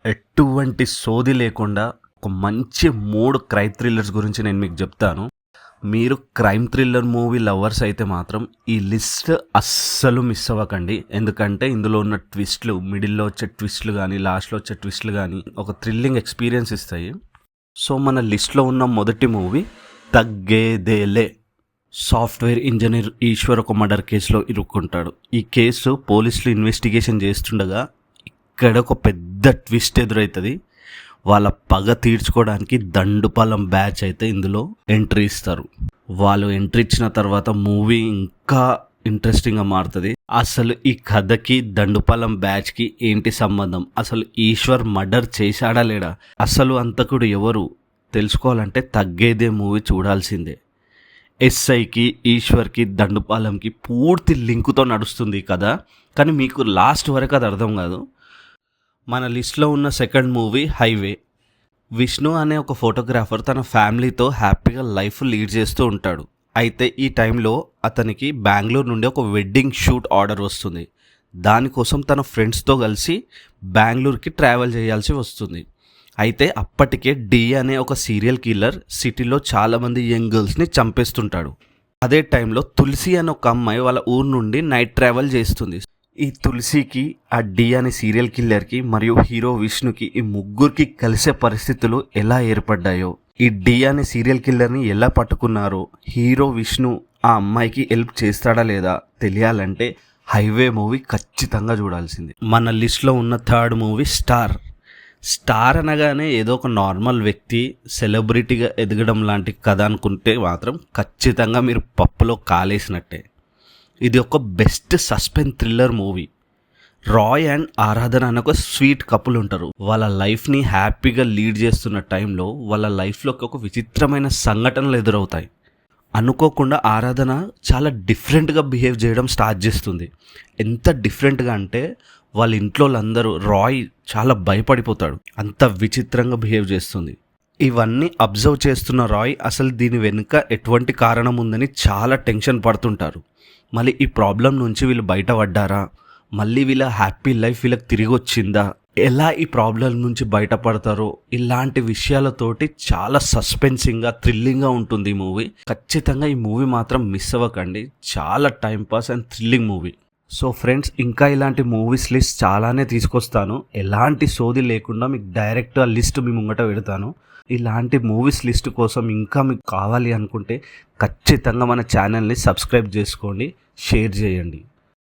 ఎటువంటి సోది లేకుండా ఒక మంచి 3 క్రైమ్ థ్రిల్లర్స్ గురించి నేను మీకు చెప్తాను. మీరు క్రైమ్ థ్రిల్లర్ మూవీ లవర్స్ అయితే మాత్రం ఈ లిస్ట్ అస్సలు మిస్ అవ్వకండి. ఎందుకంటే ఇందులో ఉన్న ట్విస్ట్లు, మిడిల్లో వచ్చే ట్విస్ట్లు కానీ, లాస్ట్లో వచ్చే ట్విస్ట్లు కానీ ఒక థ్రిల్లింగ్ ఎక్స్పీరియన్స్ ఇస్తాయి. సో మన లిస్ట్లో ఉన్న మొదటి మూవీ తగ్గేదేలే. సాఫ్ట్వేర్ ఇంజనీర్ ఈశ్వర్ ఒక మర్డర్ కేసులో ఇరుక్కుంటాడు. ఈ కేసు పోలీసులు ఇన్వెస్టిగేషన్ చేస్తుండగా ఇక్కడ ఒక పెద్ద ట్విస్ట్ ఎదురవుతుంది. వాళ్ళ పగ తీర్చుకోవడానికి దండుపాలెం బ్యాచ్ అయితే ఇందులో ఎంట్రీ ఇస్తారు. వాళ్ళు ఎంట్రీ ఇచ్చిన తర్వాత మూవీ ఇంకా ఇంట్రెస్టింగ్గా మారుతుంది. అసలు ఈ కథకి దండుపాలెం బ్యాచ్కి ఏంటి సంబంధం? అసలు ఈశ్వర్ మర్డర్ చేశాడా లేడా? అసలు అంతకుడు ఎవరు తెలుసుకోవాలంటే తగ్గేదే మూవీ చూడాల్సిందే. ఎస్ఐకి, ఈశ్వర్కి, దండుపాలెంకి పూర్తి లింకుతో నడుస్తుంది కదా, కానీ మీకు లాస్ట్ వరకు అది అర్థం కాదు. మన లిస్ట్లో ఉన్న సెకండ్ మూవీ హైవే. విష్ణు అనే ఒక ఫోటోగ్రాఫర్ తన ఫ్యామిలీతో హ్యాపీగా లైఫ్ లీడ్ చేస్తూ ఉంటాడు. అయితే ఈ టైంలో అతనికి బెంగళూరు నుండి ఒక వెడ్డింగ్ షూట్ ఆర్డర్ వస్తుంది. దానికోసం తన ఫ్రెండ్స్తో కలిసి బెంగళూరుకి ట్రావెల్ చేయాల్సి వస్తుంది. అయితే అప్పటికే డి అనే ఒక సీరియల్ కిల్లర్ సిటీలో చాలామంది యంగ్ గర్ల్స్ని చంపేస్తుంటాడు. అదే టైంలో తులసి అనే ఒక అమ్మాయి వాళ్ళ ఊరు నుండి నైట్ ట్రావెల్ చేస్తుంది. ఈ తులసికి, ఆ డి అనే సీరియల్ కిల్లర్కి మరియు హీరో విష్ణుకి, ఈ ముగ్గురికి కలిసే పరిస్థితులు ఎలా ఏర్పడ్డాయో, ఈ డి అనే సీరియల్ కిల్లర్ని ఎలా పట్టుకున్నారో, హీరో విష్ణు ఆ అమ్మాయికి హెల్ప్ చేస్తాడా లేదా తెలియాలంటే హైవే మూవీ ఖచ్చితంగా చూడాల్సింది. మన లిస్ట్లో ఉన్న థర్డ్ మూవీ స్టార్. స్టార్ అనగానే ఏదో ఒక నార్మల్ వ్యక్తి సెలబ్రిటీగా ఎదగడం లాంటి కథ అనుకుంటే మాత్రం ఖచ్చితంగా మీరు పప్పులో కాలేసినట్టే. ఇది ఒక best suspense thriller movie. Roy and Aradhana అనే ఒక స్వీట్ కపుల్ ఉంటారు. వాళ్ళ లైఫ్ని హ్యాపీగా లీడ్ చేస్తున్న టైంలో వాళ్ళ లైఫ్లోకి ఒక విచిత్రమైన సంఘటనలు ఎదురవుతాయి. అనుకోకుండా ఆరాధన చాలా డిఫరెంట్గా బిహేవ్ చేయడం స్టార్ట్ చేస్తుంది. ఎంత డిఫరెంట్గా అంటే వాళ్ళ ఇంట్లో వాళ్ళందరూ రాయ్ చాలా భయపడిపోతాడు. అంత విచిత్రంగా బిహేవ్ చేస్తుంది. ఇవన్నీ అబ్జర్వ్ చేస్తున్న రాయ్ అసలు దీని వెనుక ఎటువంటి కారణం ఉందని చాలా టెన్షన్ పడుతుంటారు. మళ్ళీ ఈ ప్రాబ్లం నుంచి వీళ్ళు బయటపడ్డారా, మళ్ళీ వీళ్ళ హ్యాపీ లైఫ్ వీళ్ళకి తిరిగి వచ్చిందా, ఎలా ఈ ప్రాబ్లం నుంచి బయటపడతారో, ఇలాంటి విషయాలతోటి చాలా సస్పెన్సింగ్గా, థ్రిల్లింగ్గా ఉంటుంది ఈ మూవీ. ఖచ్చితంగా ఈ మూవీ మాత్రం మిస్ అవ్వకండి. చాలా timepass and thrilling movie. So friends, ఇంకా ఇలాంటి మూవీస్ లిస్ట్ చాలానే తీసుకొస్తాను. ఎలాంటి సోది లేకుండా మీకు డైరెక్ట్ ఆ లిస్ట్ మీ ముంగట పెడతాను. ఇలాంటి మూవీస్ లిస్ట్ కోసం ఇంకా మీకు కావాలి అనుకుంటే ఖచ్చితంగా మన ఛానల్ని సబ్స్క్రైబ్ చేసుకోండి, షేర్ చేయండి.